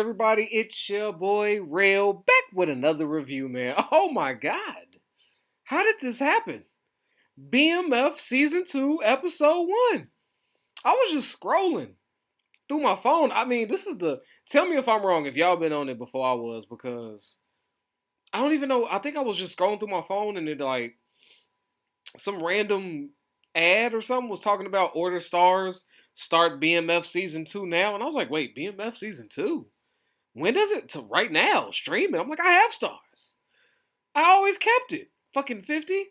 everybody? It's your boy Rail back with another review, man. Oh my god. How did this happen? BMF Season 2, Episode 1. I was just scrolling through my phone. I mean, this is the... Tell me if I'm wrong, if y'all been on it before I was, because I don't even know. I think I was just scrolling through my phone and it like... Some random ad or something was talking about order stars, start BMF Season 2 now. And I was like, wait, BMF Season 2? When does it? To right now, streaming. I'm like, I have stars. I always kept it. Fucking 50.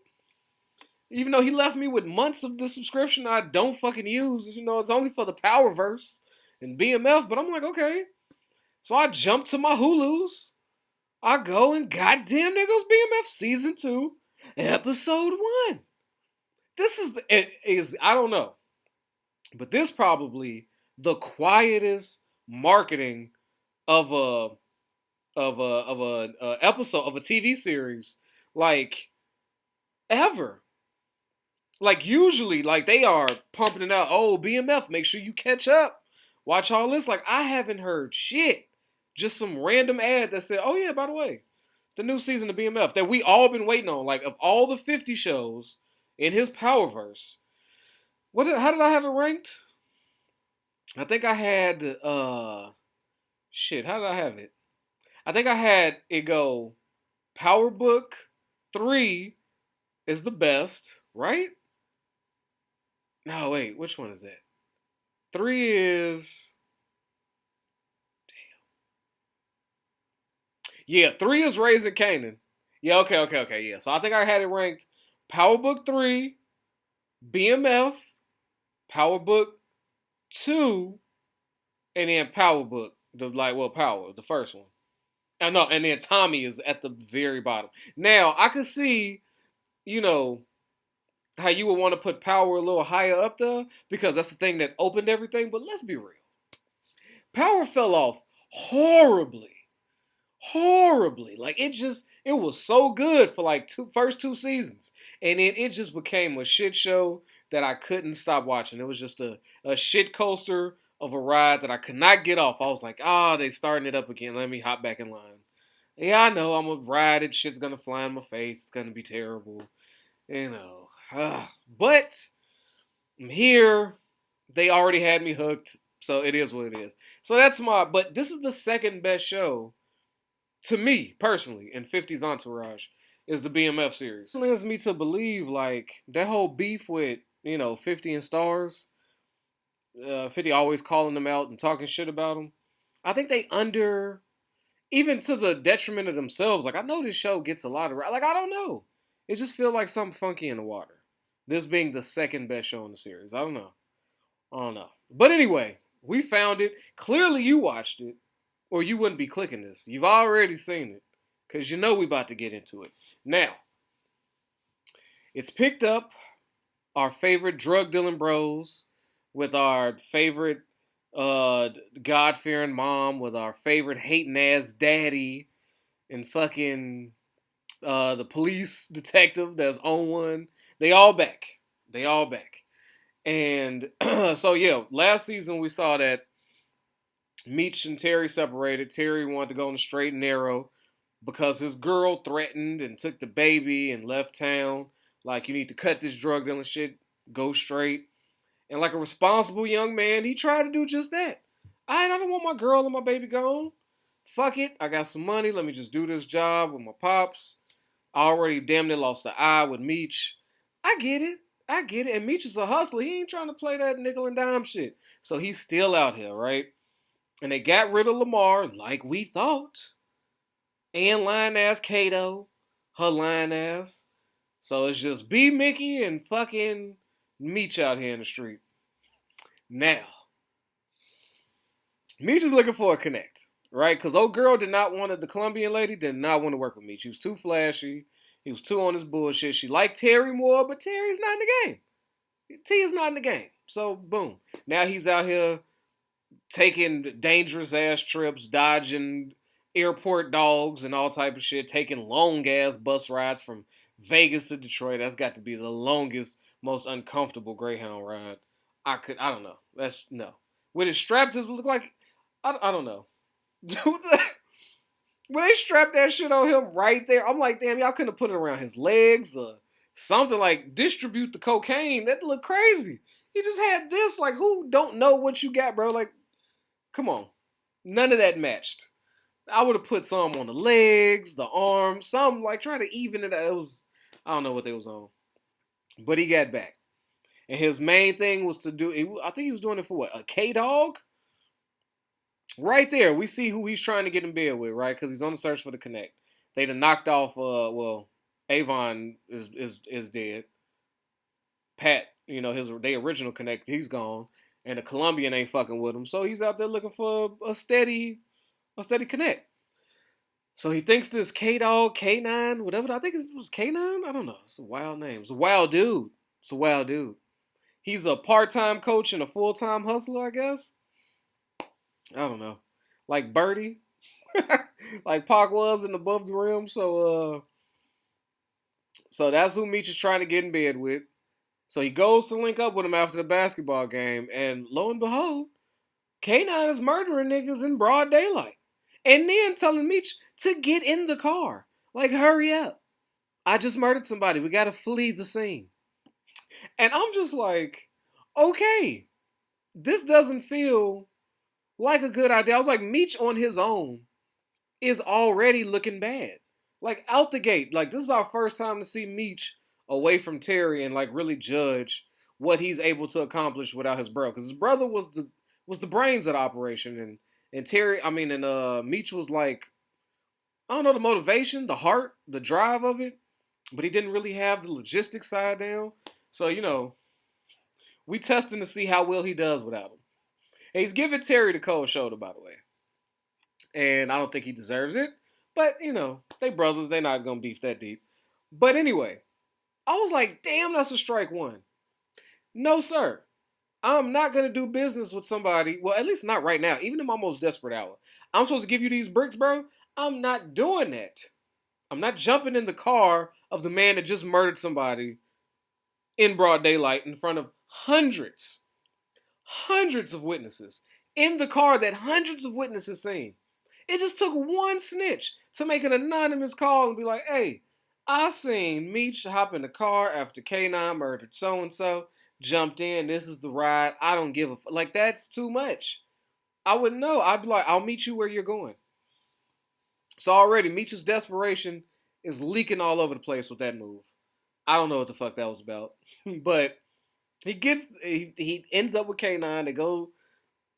Even though he left me with months of the subscription I don't fucking use. You know, it's only for the Powerverse and BMF. But I'm like, okay. So I jump to my Hulus. I go and goddamn there goes BMF Season 2, Episode 1. This is, I don't know. But this probably the quietest marketing of a episode of a TV series like ever. Like usually, like they are pumping it out. Oh, BMF, make sure you catch up. Watch all this. Like I haven't heard shit. Just some random ad that said, "Oh yeah, by the way, the new season of BMF that we all been waiting on. Like of all the 50 shows in his Powerverse, how did I have it ranked? I think I had shit. How did I have it? I think I had it go Power Book 3 is the best, right? No, wait, which one is that? 3 is... Yeah, 3 is Raising Canaan. Yeah, okay, yeah. So I think I had it ranked Power Book 3, BMF, Power Book 2, and then Power Book, Power, the first one. No, and then Tommy is at the very bottom. Now, I could see, you know, how you would want to put Power a little higher up there because that's the thing that opened everything. But let's be real. Power fell off horribly. Horribly. Like it was so good for like first two seasons. And then it just became a shit show that I couldn't stop watching. It was just a shit coaster of a ride that I could not get off. I was like, they starting it up again. Let me hop back in line. Yeah, I know I'm gonna ride it. Shit's gonna fly in my face. It's gonna be terrible. You know. But I'm here. They already had me hooked. So it is what it is. So but this is the second best show to me, personally, in 50's Entourage, is the BMF series. It leads me to believe, like, that whole beef with, 50 and Stars, 50 always calling them out and talking shit about them. I think they even to the detriment of themselves, like, I know this show gets a lot of, like, I don't know. It just feels like something funky in the water. This being the second best show in the series. I don't know. But anyway, we found it. Clearly you watched it. Or you wouldn't be clicking this. You've already seen it. Because you know we about to get into it. Now, it's picked up our favorite drug dealing bros with our favorite God-fearing mom, with our favorite hating ass daddy, and fucking the police detective that's on one. They all back. And so yeah, last season we saw that Meech and Terry separated. Terry wanted to go on the straight and narrow because his girl threatened and took the baby and left town. Like, you need to cut this drug dealing shit, go straight. And like a responsible young man, he tried to do just that. I don't want my girl and my baby gone. Fuck it. I got some money. Let me just do this job with my pops. I already damn near lost the eye with Meech. I get it. And Meech is a hustler. He ain't trying to play that nickel and dime shit. So he's still out here, right? And they got rid of Lamar like we thought. And lying ass Kato. Her lying ass. So it's just B. Mickey and fucking Meech out here in the street. Now, Meech is looking for a connect. Right? Because old girl the Colombian lady did not want to work with Meech. She was too flashy. He was too on his bullshit. She liked Terry more, but Terry's not in the game. T is not in the game. So, boom. Now he's out here taking dangerous ass trips, dodging airport dogs and all type of shit, taking long ass bus rides from Vegas to Detroit. That's got to be the longest, most uncomfortable Greyhound ride. I don't know. No. With it strapped to look like, I don't know. Dude, when they strapped that shit on him right there, I'm like, damn, y'all couldn't have put it around his legs or something, like distribute the cocaine. That look crazy. He just had this. Like, who don't know what you got, bro? Like, come on. None of that matched. I would have put some on the legs, the arms, some like trying to even it out. It was, I don't know what they was on. But he got back. And his main thing was to do, I think he was doing it for what? A K-Dog? Right there, we see who he's trying to get in bed with, right? Because he's on the search for the Connect. They done knocked off, Avon is dead. Pat, they original Connect, he's gone. And the Colombian ain't fucking with him. So he's out there looking for a steady Connect. So he thinks this K-Dog, K9, whatever, I think it was K9? I don't know. It's a wild name. It's a wild dude. He's a part-time coach and a full-time hustler, I guess. I don't know. Like Birdie. Like Pac was in Above the Rim. So that's who Meech is trying to get in bed with. So he goes to link up with him after the basketball game, and lo and behold, K9 is murdering niggas in broad daylight. And then telling Meech to get in the car. Like, hurry up. I just murdered somebody. We gotta flee the scene. And I'm just like, okay, this doesn't feel like a good idea. I was like, Meech on his own is already looking bad. Like, out the gate. Like, this is our first time to see Meech away from Terry and like really judge what he's able to accomplish without his brother. Because his brother was the brains of the operation, and Terry, Meech was like, I don't know, the motivation, the heart, the drive of it, but he didn't really have the logistics side down. So, we testing to see how well he does without him. And he's giving Terry the cold shoulder, by the way. And I don't think he deserves it. But, they brothers, they're not going to beef that deep. But anyway, I was like, damn, that's a strike one. No, sir. I'm not going to do business with somebody. Well, at least not right now. Even in my most desperate hour. I'm supposed to give you these bricks, bro. I'm not doing that. I'm not jumping in the car of the man that just murdered somebody in broad daylight in front of hundreds of witnesses. In the car that hundreds of witnesses seen. It just took one snitch to make an anonymous call and be like, hey, I seen Meech hop in the car after K9 murdered so-and-so, jumped in, this is the ride, I don't give a fuck. Like, that's too much. I wouldn't know. I'd be like, I'll meet you where you're going. So already, Meech's desperation is leaking all over the place with that move. I don't know what the fuck that was about. But he ends up with K9, they go,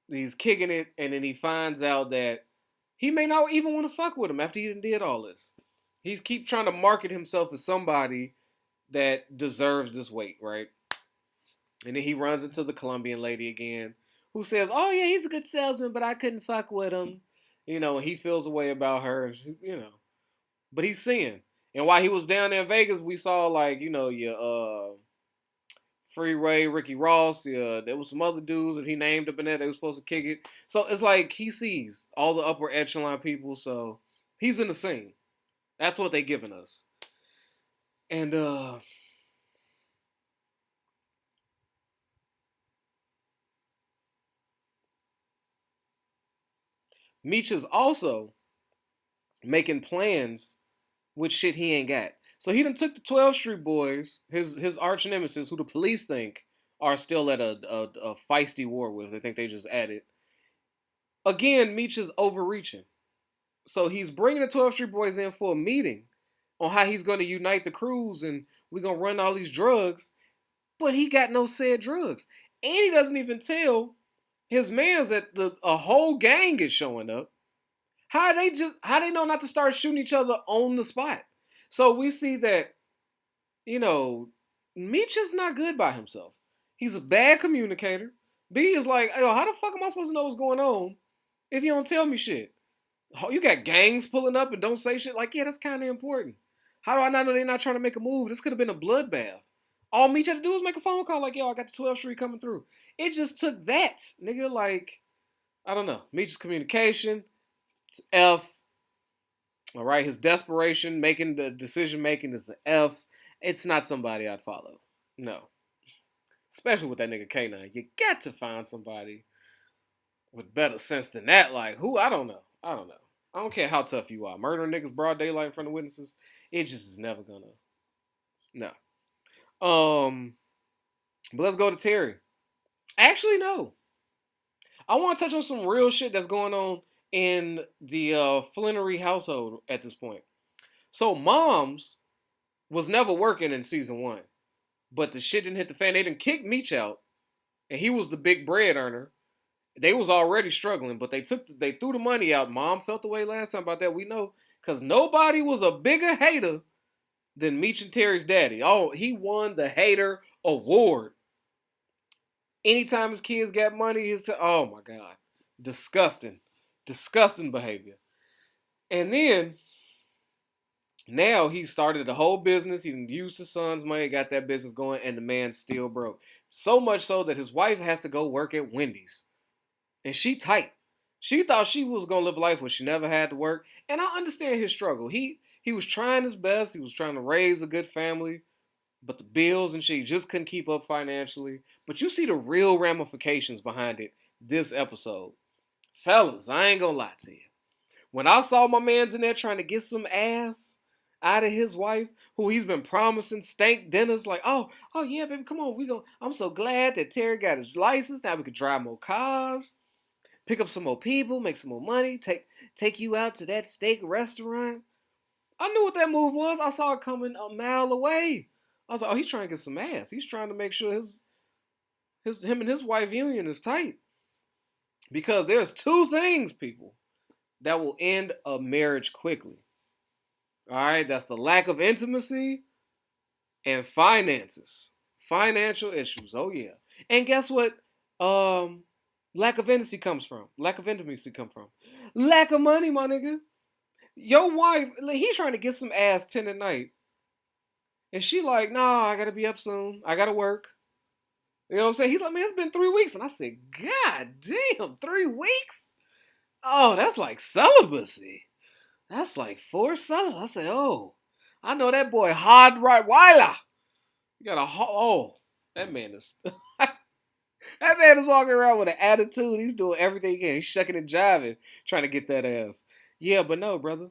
he's kicking it, and then he finds out that he may not even want to fuck with him after he did all this. He's keep trying to market himself as somebody that deserves this weight, right? And then he runs into the Colombian lady again, who says, oh yeah, he's a good salesman, but I couldn't fuck with him. And he feels a way about her, But he's seeing. And while he was down there in Vegas, we saw like, your Freeway, Ricky Ross, there was some other dudes that he named up in there. They were supposed to kick it. So it's like he sees all the upper echelon people. So he's in the scene. That's what they giving us. And Meech is also making plans with shit he ain't got. So he done took the 12th Street boys, his arch nemesis, who the police think are still at a feisty war with. They think they just added. Again, Meech is overreaching. So he's bringing the 12th Street boys in for a meeting on how he's going to unite the crews and we're going to run all these drugs. But he got no said drugs. And he doesn't even tell his mans that a whole gang is showing up. How they know not to start shooting each other on the spot? So we see that, Meech is not good by himself. He's a bad communicator. B is like, yo, how the fuck am I supposed to know what's going on if you don't tell me shit? You got gangs pulling up and don't say shit. Like, yeah, that's kind of important. How do I not know they're not trying to make a move? This could have been a bloodbath. All Meech had to do was make a phone call like, yo, I got the 12th Street coming through. It just took that. Nigga, like, I don't know. Meech's communication, it's F. All right, his desperation, making the decision making is an F. It's not somebody I'd follow. No. Especially with that nigga K9. You got to find somebody with better sense than that. Like, who? I don't know. I don't know. I don't care how tough you are. Murdering niggas broad daylight in front of witnesses, it just is never gonna. No. But let's go to Terry. Actually, no. I want to touch on some real shit that's going on in the Flannery household at this point. So, Moms was never working in season 1, but the shit didn't hit the fan. They didn't kick Meech out, and he was the big bread earner. They was already struggling, but they threw the money out. Mom felt the way last time about that. We know, because nobody was a bigger hater than Meech and Terry's daddy. Oh, he won the hater award. Anytime his kids got money, oh my God. Disgusting. Disgusting behavior. And then, now he started the whole business. He used his son's money, got that business going, and the man still broke. So much so that his wife has to go work at Wendy's. And she tight. She thought she was going to live life where she never had to work. And I understand his struggle. He was trying his best. He was trying to raise a good family. But the bills and shit, he just couldn't keep up financially. But you see the real ramifications behind it this episode. Fellas, I ain't gonna lie to you. When I saw my man's in there trying to get some ass out of his wife, who he's been promising stank dinners, like, oh yeah, baby, come on, I'm so glad that Terry got his license. Now we can drive more cars, pick up some more people, make some more money, take you out to that steak restaurant. I knew what that move was. I saw it coming a mile away. I was like, oh, he's trying to get some ass. He's trying to make sure him and his wife union is tight. Because there's 2 things, people, that will end a marriage quickly. All right, that's the lack of intimacy and finances. Financial issues. Oh yeah. And guess what? Lack of intimacy comes from. Lack of money, my nigga. Your wife, he's trying to get some ass 10 at night. And she like, nah, I gotta be up soon. I gotta work. You know what I'm saying? He's like, man, it's been 3 weeks. And I said, God damn, 3 weeks? Oh, that's like celibacy. That's like forced celibacy. I said, oh, I know that boy hard Rottweiler. You got that man is that man is walking around with an attitude. He's doing everything he can. He's shucking and jiving, trying to get that ass. Yeah, but no, brother.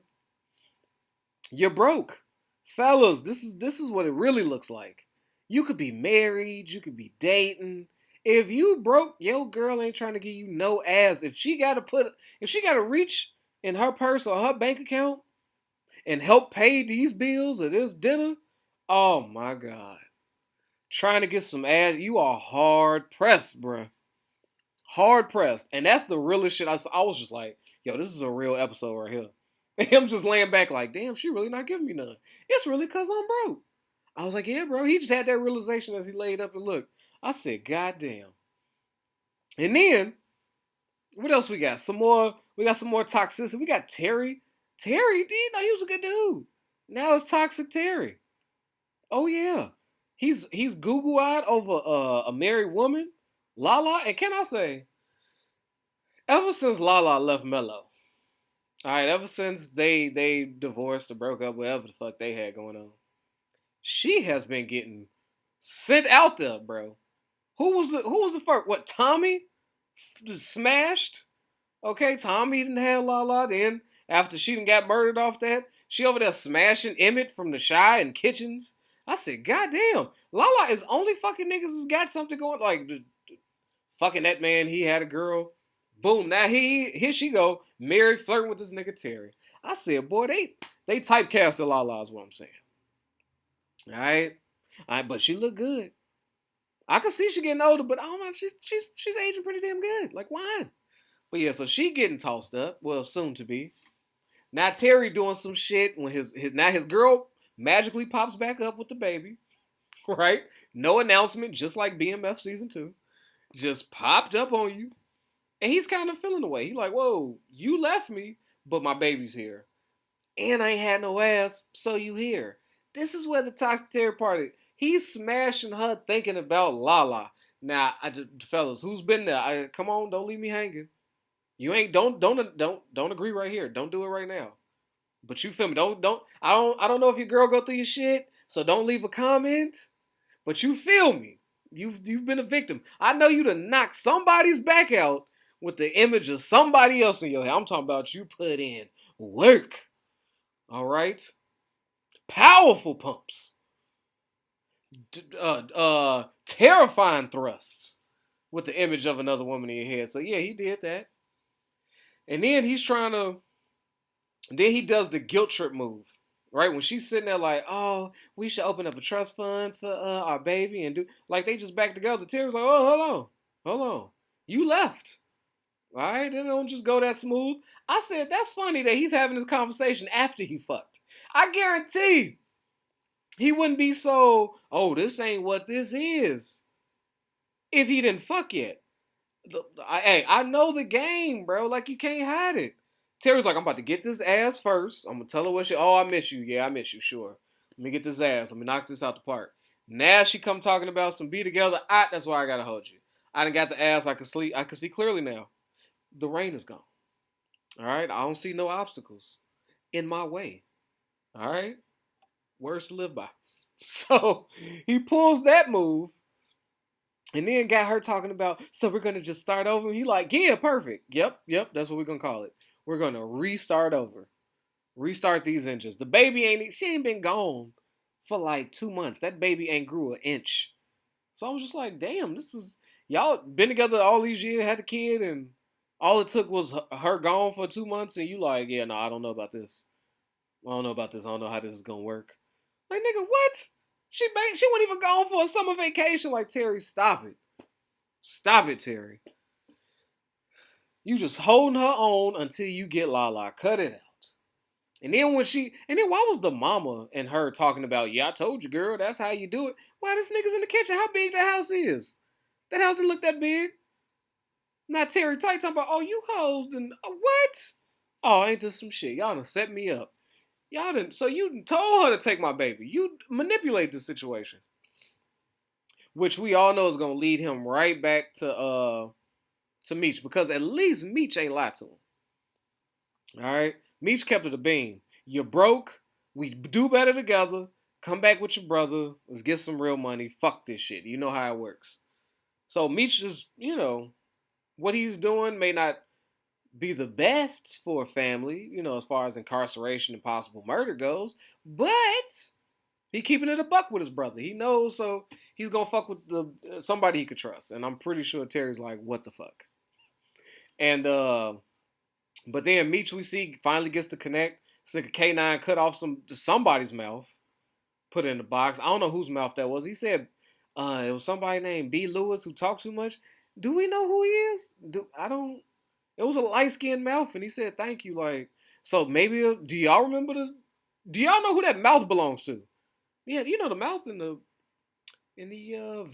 You're broke. Fellas, this is what it really looks like. You could be married, you could be dating. If you broke, your girl ain't trying to give you no ass. If she gotta reach in her purse or her bank account and help pay these bills or this dinner, oh my God. Trying to get some ass, you are hard pressed, bruh. Hard pressed. And that's the realest shit. I was just like, yo, this is a real episode right here. And him just laying back like, damn, she really not giving me none. It's really because I'm broke. I was like, yeah, bro. He just had that realization as he laid up and looked. I said, God damn. And then, what else we got? We got some more toxicity. We got Terry. Terry, did you know he was a good dude? Now it's toxic Terry. Oh yeah. He's Google-eyed over a married woman, Lala. And can I say, ever since Lala left Mello, all right, ever since they divorced or broke up, whatever the fuck they had going on, she has been getting sent out there, bro. Who was the first? What, Tommy smashed? Okay, Tommy didn't have Lala. Then after she done got murdered off that, she over there smashing Emmett from the Shy and Kitchens. I said, God damn, Lala is only fucking niggas has got something going. Like fucking that man, he had a girl. Boom, now here she go, married, flirting with this nigga Terry. I said, boy, they typecasted Lala is what I'm saying. All right, but she look good. I can see she getting older, but I don't know, she's aging pretty damn good, like wine. But yeah, so she getting tossed up. Well, soon to be. Now Terry doing some shit when his girl magically pops back up with the baby, right? No announcement, just like BMF season 2, just popped up on you. And he's kind of feeling the way. He's like, whoa, you left me, but my baby's here. And I ain't had no ass, so you here. This is where the toxic Terry party. He's smashing her thinking about Lala. Now, fellas, who's been there? Come on, don't leave me hanging. You ain't don't agree right here. Don't do it right now. But you feel me? I don't know if your girl go through your shit, so don't leave a comment. But you feel me? You've been a victim. I know you done knocked somebody's back out with the image of somebody else in your head. I'm talking about you put in work. All right? Powerful pumps. Terrifying thrusts with the image of another woman in your head. So yeah, he did that. And then then he does the guilt trip move. Right? When she's sitting there like, oh, we should open up a trust fund for our baby and do like they just back together. Terry's like, oh, hold on. You left. All right, then don't just go that smooth. I said, that's funny that he's having this conversation after he fucked. I guarantee he wouldn't be so, oh, this ain't what this is if he didn't fuck yet. Hey, I know the game, bro. Like, you can't hide it. Terry's like, I'm about to get this ass first. I'm going to tell her what she, oh, I miss you. Yeah, I miss you, sure. Let me get this ass. Let me knock this out the park. Now she come talking about some be together. That's why I got to hold you. I done got the ass. I can see clearly now. The rain is gone. All right? I don't see no obstacles in my way. All right? Words to live by. So he pulls that move and then got her talking about, so we're going to just start over. He like, yeah, perfect. Yep. That's what we're going to call it. We're going to restart over. Restart these engines. The baby she ain't been gone for like 2 months. That baby ain't grew an inch. So I was just like, damn, this is, y'all been together all these years, had a kid, and all it took was her gone for 2 months, and you like, yeah, no, I don't know about this. I don't know how this is going to work. Like, nigga, what? She wasn't even gone for a summer vacation. Like, Terry, stop it. Stop it, Terry. You just holding her on until you get Lala. Cut it out. And then why was the mama and her talking about, yeah, I told you, girl, that's how you do it. Why this nigga's in the kitchen? How big that house is? That house didn't look that big. Not Terry Tight talking about, oh, you hoes and what? Oh, ain't this some shit? Y'all done set me up. Y'all didn't. So you told her to take my baby. You manipulate the situation, which we all know is gonna lead him right back to Meech, because at least Meech ain't lied to him. All right, Meech kept it a bean. You're broke. We do better together. Come back with your brother. Let's get some real money. Fuck this shit. You know how it works. So Meech is, what he's doing may not be the best for a family, as far as incarceration and possible murder goes, but he keeping it a buck with his brother. He knows, so he's gonna fuck with somebody he could trust. And I'm pretty sure Terry's like, what the fuck? And but then Meech, we see, finally gets to connect. It's like a K9 cut off somebody's mouth, put it in the box. I don't know whose mouth that was. He said it was somebody named B. Lewis who talks too much. Do we know who he is? It was a light-skinned mouth, and he said, thank you. Like, so maybe, do y'all remember this? Do y'all know who that mouth belongs to? Yeah, the mouth in the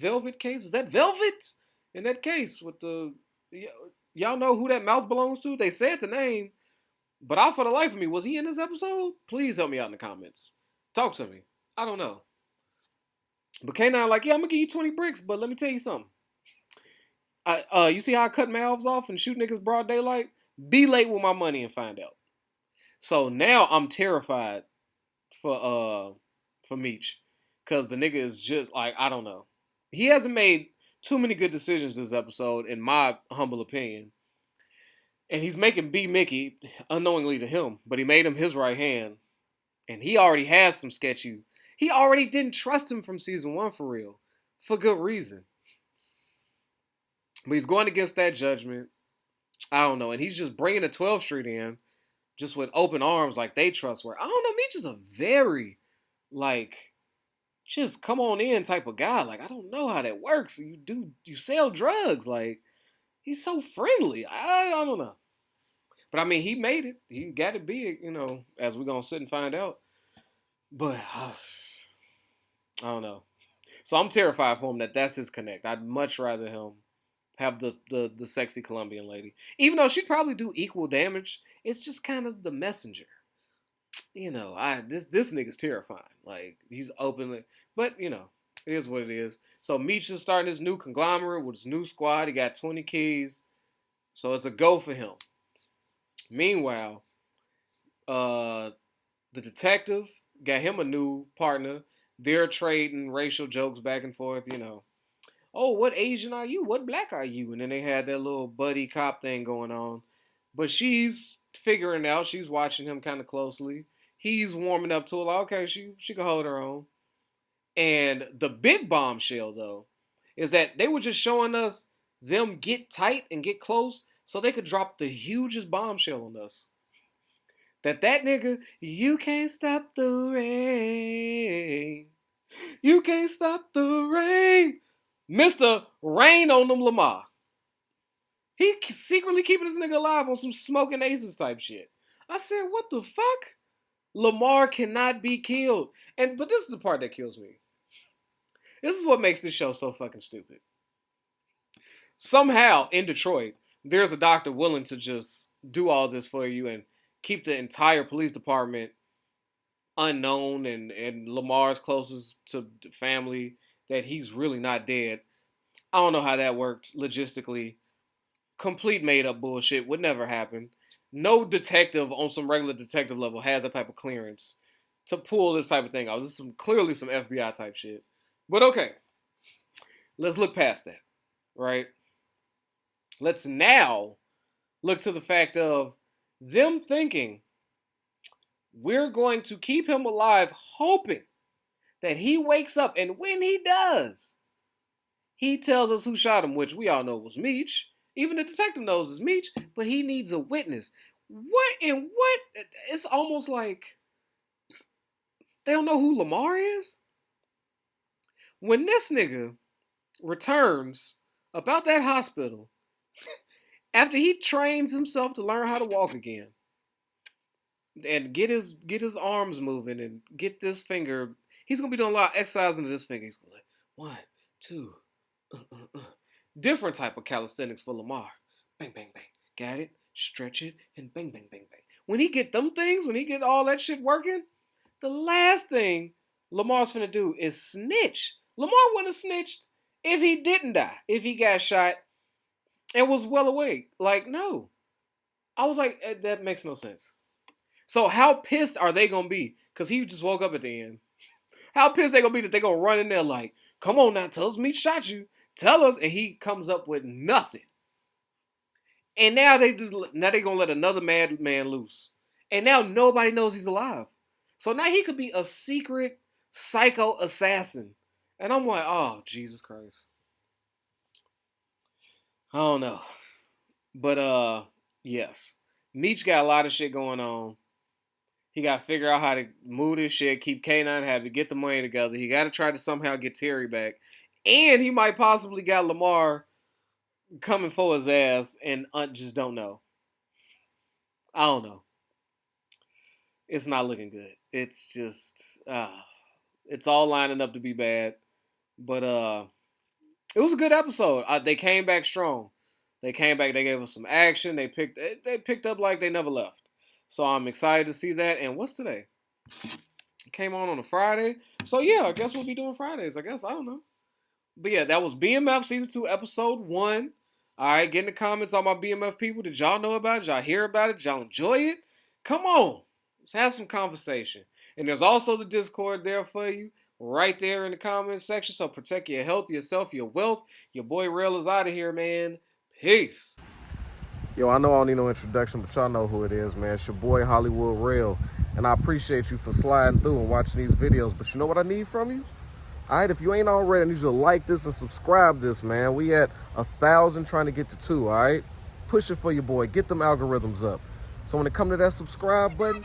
Velvet case. Is that Velvet? In that case with y'all know who that mouth belongs to? They said the name, but for the life of me, was he in this episode? Please help me out in the comments. Talk to me. I don't know. But K9 like, yeah, I'm going to give you 20 bricks, but let me tell you something. You see how I cut mouths off and shoot niggas broad daylight? Be late with my money and find out. So now I'm terrified for Meech, because the nigga is just like, I don't know. He hasn't made too many good decisions this episode, in my humble opinion. And he's making B Mickey unknowingly to him, but he made him his right hand, and he already has some sketchy. He already didn't trust him from season 1 for real, for good reason. But he's going against that judgment. I don't know. And he's just bringing the 12th Street in just with open arms, like they trust her. I don't know. Meech is a very, just come on in type of guy. Like, I don't know how that works. You sell drugs. Like, he's so friendly. I don't know. But, I mean, he made it. He got it big, as we're going to sit and find out. But, I don't know. So I'm terrified for him that's his connect. I'd much rather him have the sexy Colombian lady. Even though she'd probably do equal damage, it's just kind of the messenger. This nigga's terrifying. Like, he's openly, but it is what it is. So Meech is starting his new conglomerate with his new squad. He got 20 keys. So it's a go for him. Meanwhile, the detective got him a new partner. They're trading racial jokes back and forth, oh, what Asian are you? What black are you? And then they had that little buddy cop thing going on. But she's figuring out. She's watching him kind of closely. He's warming up to her. Like, okay, she can hold her own. And the big bombshell though is that they were just showing us them get tight and get close so they could drop the hugest bombshell on us. That nigga, you can't stop the rain. You can't stop the rain. Mr. Rain on them Lamar. He secretly keeping this nigga alive on some smoking aces type shit. I said, what the fuck? Lamar cannot be killed. But this is the part that kills me. This is what makes this show so fucking stupid. Somehow, in Detroit, there's a doctor willing to just do all this for you and keep the entire police department unknown, and Lamar's closest to the family that he's really not dead. I don't know how that worked logistically. Complete made up bullshit. Would never happen. No detective on some regular detective level has that type of clearance to pull this type of thing out. This is clearly some FBI type shit. But okay, let's look past that, right? Let's now look to the fact of them thinking we're going to keep him alive, hoping that he wakes up, and when he does, he tells us who shot him, which we all know was Meech. Even the detective knows it's Meech, but he needs a witness. What? It's almost like they don't know who Lamar is. When this nigga returns about that hospital, after he trains himself to learn how to walk again, and get his arms moving and get this finger, he's gonna be doing a lot of exercising to this finger. He's gonna like 1, 2, different type of calisthenics for Lamar. Bang, bang, bang. Got it. Stretch it and bang, bang, bang, bang. When he get them things, when he get all that shit working, the last thing Lamar's finna do is snitch. Lamar wouldn't have snitched if he didn't die, if he got shot and was well awake. Like, no. I was like, that makes no sense. So how pissed are they gonna be? Because he just woke up at the end. How pissed they gonna be that they gonna run in there like, come on now, tell us Meech shot you. Tell us. And he comes up with nothing. And now they gonna let another madman loose. And now nobody knows he's alive. So now he could be a secret psycho assassin. And I'm like, oh, Jesus Christ. I don't know. But yes. Meech got a lot of shit going on. He got to figure out how to move this shit, keep K9 happy, get the money together. He got to try to somehow get Terry back. And he might possibly got Lamar coming for his ass and just don't know. I don't know. It's not looking good. It's just, it's all lining up to be bad. But it was a good episode. They came back strong. They came back. They gave us some action. They picked up like they never left. So I'm excited to see that. And what's today? It came on a Friday. So yeah, I guess we'll be doing Fridays. I guess. I don't know. But yeah, that was BMF Season 2, Episode 1. All right, get in the comments, all my BMF people. Did y'all know about it? Did y'all hear about it? Did y'all enjoy it? Come on. Let's have some conversation. And there's also the Discord there for you, right there in the comments section. So protect your health, yourself, your wealth. Your boy Rail is out of here, man. Peace. Yo, I know I don't need no introduction, but y'all know who it is, man. It's your boy Hollywood Rail. And I appreciate you for sliding through and watching these videos. But you know what I need from you? All right, if you ain't already, I need you to like this and subscribe this, man. We at 1,000 trying to get to 2, all right? Push it for your boy. Get them algorithms up. So when it come to that subscribe button,